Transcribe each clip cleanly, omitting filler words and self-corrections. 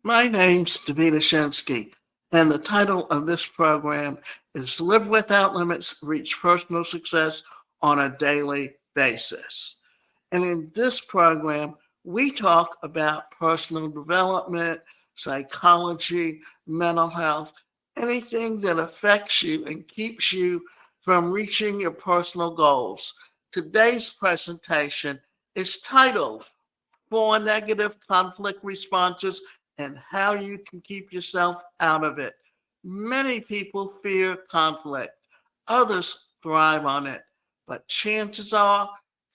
My name's Davida Shinsky, and the title of this program is Live Without Limits, Reach Personal Success on a Daily Basis. And in this program, we talk about personal development, psychology, mental health, anything that affects you and keeps you from reaching your personal goals. Today's presentation is titled Four Negative Conflict Responses and How You Can Keep Yourself Out of It. Many people fear conflict, others thrive on it, but chances are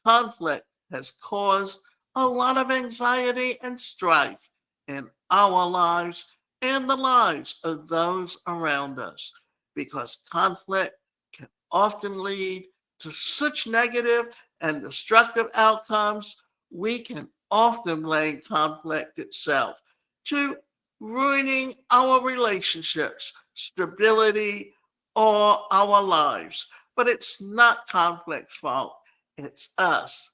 conflict has caused a lot of anxiety and strife in our lives and the lives of those around us because conflict can often lead to such negative and destructive outcomes. We can often blame conflict itself to ruining our relationships, stability, or our lives. But it's not conflict's fault, it's us.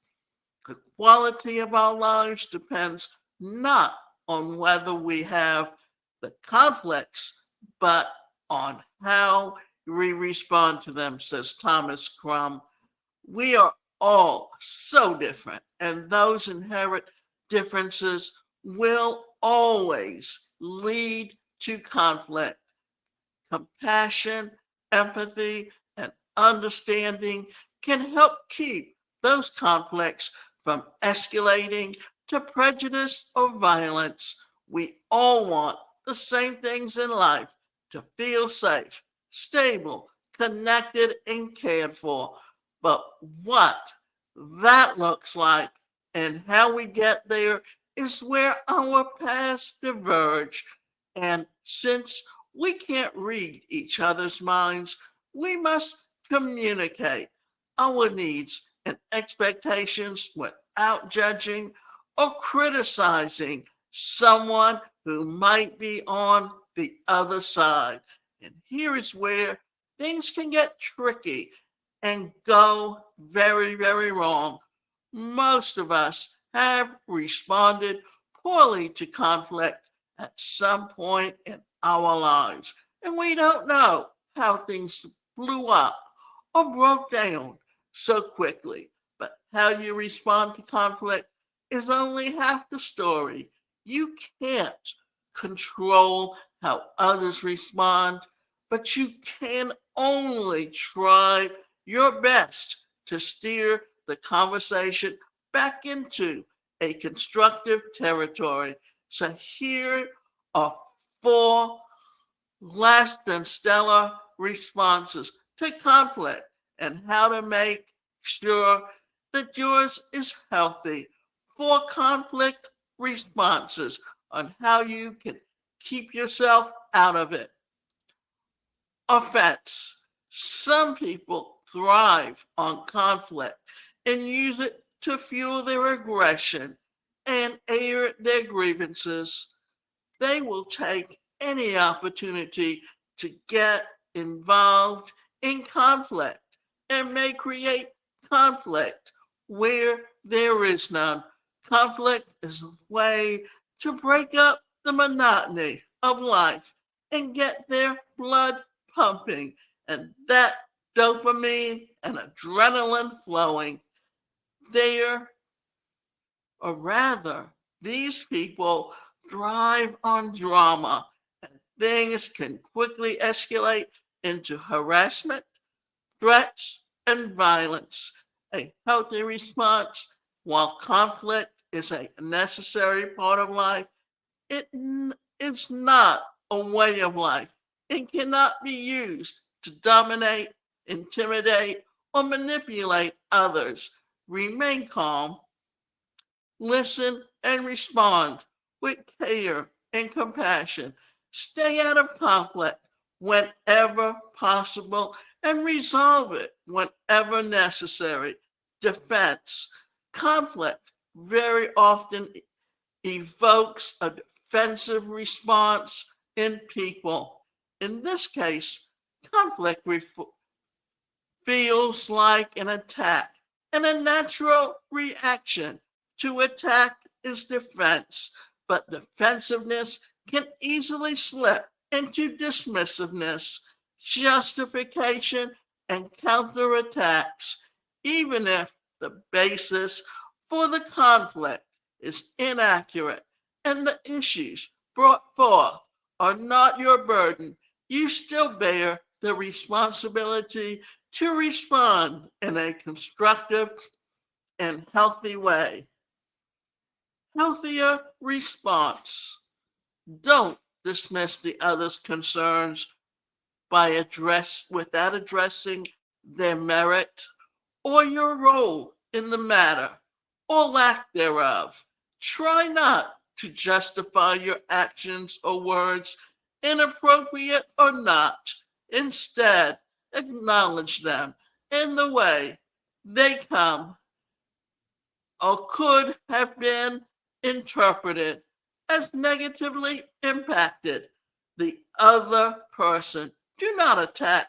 The quality of our lives depends not on whether we have the conflicts, but on how we respond to them, says Thomas Crum. We are all so different, and those inherent differences will always lead to conflict. Compassion, empathy, and understanding can help keep those conflicts from escalating to prejudice or violence. We all want the same things in life: to feel safe, stable, connected, and cared for. But what that looks like and how we get there is where our paths diverge. And since we can't read each other's minds, we must communicate our needs and expectations without judging or criticizing someone who might be on the other side. And here is where things can get tricky and go very, very wrong. Most of us have responded poorly to conflict at some point in our lives, and we don't know how things blew up or broke down so quickly. But how you respond to conflict is only half the story. You can't control how others respond, but you can only try your best to steer the conversation back into a constructive territory. So here are four less than stellar responses to conflict and how to make sure that yours is healthy. Four conflict responses on how you can keep yourself out of it. Offense. Some people thrive on conflict and use it to fuel their aggression and air their grievances. They will take any opportunity to get involved in conflict and may create conflict where there is none. Conflict is a way to break up the monotony of life and get their blood pumping and that dopamine and adrenaline flowing. There, or rather, these people thrive on drama, and things can quickly escalate into harassment, threats, and violence. A healthy response, while conflict is a necessary part of life, it's not a way of life. It cannot be used to dominate, intimidate, or manipulate others. Remain calm, listen, and respond with care and compassion. Stay out of conflict whenever possible and resolve it whenever necessary. Defense. Conflict very often evokes a defensive response in people. In this case, conflict feels like an attack, and a natural reaction to attack is defense. but defensiveness can easily slip into dismissiveness, justification, and counterattacks, even if the basis for the conflict is inaccurate and the issues brought forth are not your burden. You still bear the responsibility to respond in a constructive and healthy way. Healthier response. Don't dismiss the other's concerns without addressing their merit or your role in the matter or lack thereof. Try not to justify your actions or words, inappropriate or not. Instead, acknowledge them in the way they come or could have been interpreted as negatively impacted the other person. Do not attack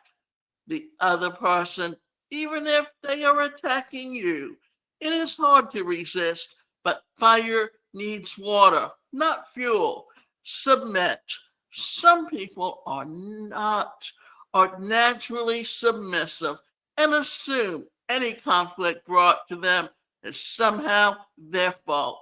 the other person, even if they are attacking you. It is hard to resist, but fire needs water, not fuel. Submit. Some people are naturally submissive and assume any conflict brought to them is somehow their fault.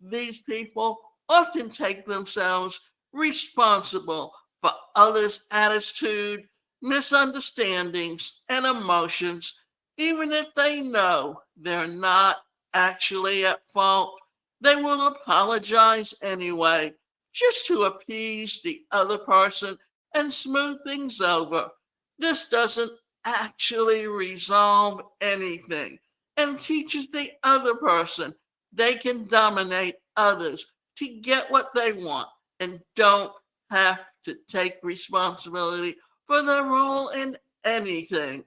These people often take themselves responsible for others' attitude, misunderstandings, and emotions, even if they know they're not actually at fault. They will apologize anyway, just to appease the other person and smooth things over. This doesn't actually resolve anything and teaches the other person they can dominate others to get what they want and don't have to take responsibility for their role in anything.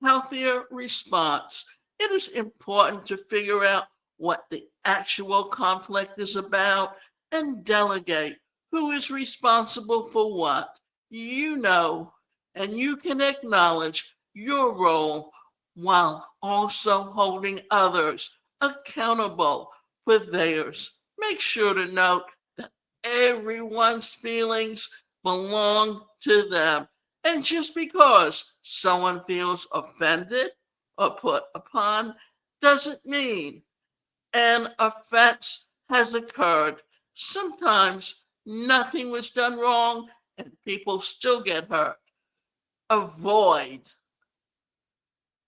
Healthier response. It is important to figure out what the actual conflict is about and delegate who is responsible for what. You know, and you can acknowledge your role while also holding others accountable for theirs. Make sure to note that everyone's feelings belong to them. And just because someone feels offended or put upon doesn't mean an offense has occurred. Sometimes nothing was done wrong and people still get hurt. Avoid.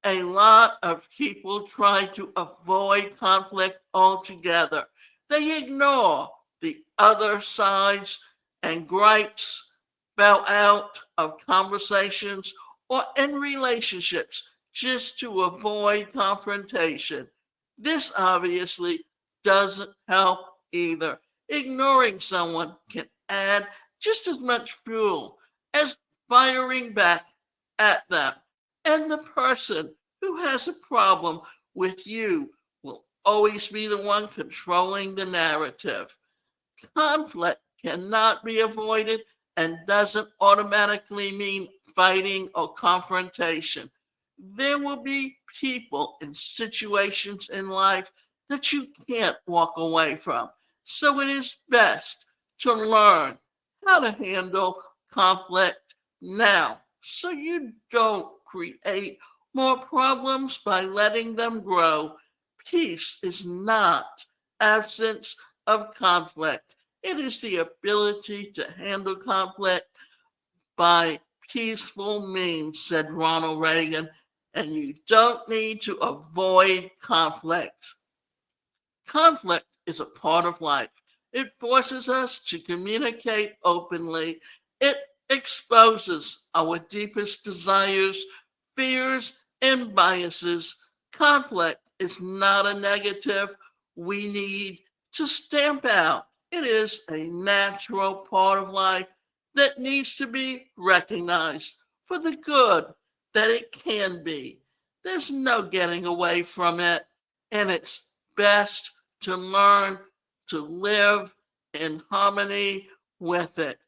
A lot of people try to avoid conflict altogether. They ignore the other sides and gripes bow out of conversations or in relationships just to avoid confrontation. This obviously doesn't help either. Ignoring someone can add just as much fuel as firing back at them. And the person who has a problem with you will always be the one controlling the narrative. Conflict cannot be avoided and doesn't automatically mean fighting or confrontation. There will be people and situations in life that you can't walk away from. So it is best to learn how to handle conflict now so you don't create more problems by letting them grow. Peace is not absence of conflict. It is the ability to handle conflict by peaceful means, said Ronald Reagan, and you don't need to avoid conflict. Conflict is a part of life. It forces us to communicate openly. It exposes our deepest desires, fears, and biases. Conflict is not a negative we need to stamp out. It is a natural part of life that needs to be recognized for the good that it can be. There's no getting away from it, and it's best to learn to live in harmony with it.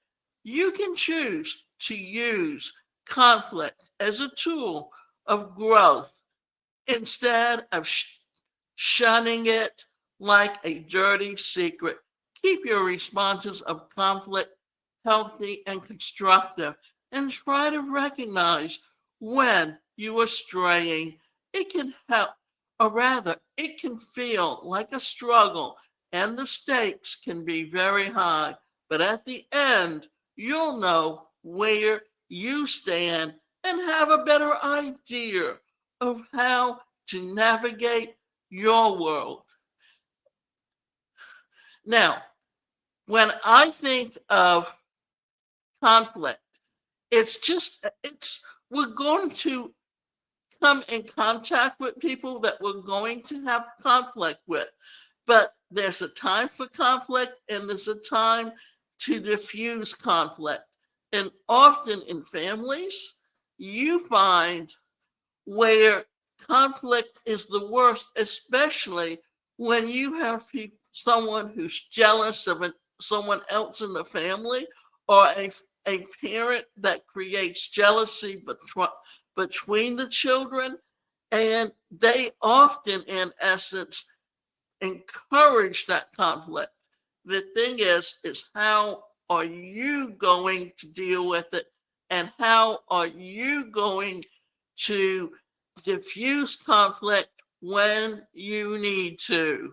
You can choose to use conflict as a tool of growth instead of shunning it. like a dirty secret. Keep your responses of conflict healthy and constructive, and try to recognize when you are straying. It can help, or rather, it can feel like a struggle, and the stakes can be very high. But at the end, you'll know where you stand and have a better idea of how to navigate your world. Now, when I think of conflict, we're going to come in contact with people that we're going to have conflict with. But there's a time for conflict and there's a time to diffuse conflict. And often in families, you find where conflict is the worst, especially when you have someone who's jealous of someone else in the family, or a parent that creates jealousy between the children. And they often, in essence, encourage that conflict. The thing is how are you going to deal with it? And how are you going to diffuse conflict when you need to?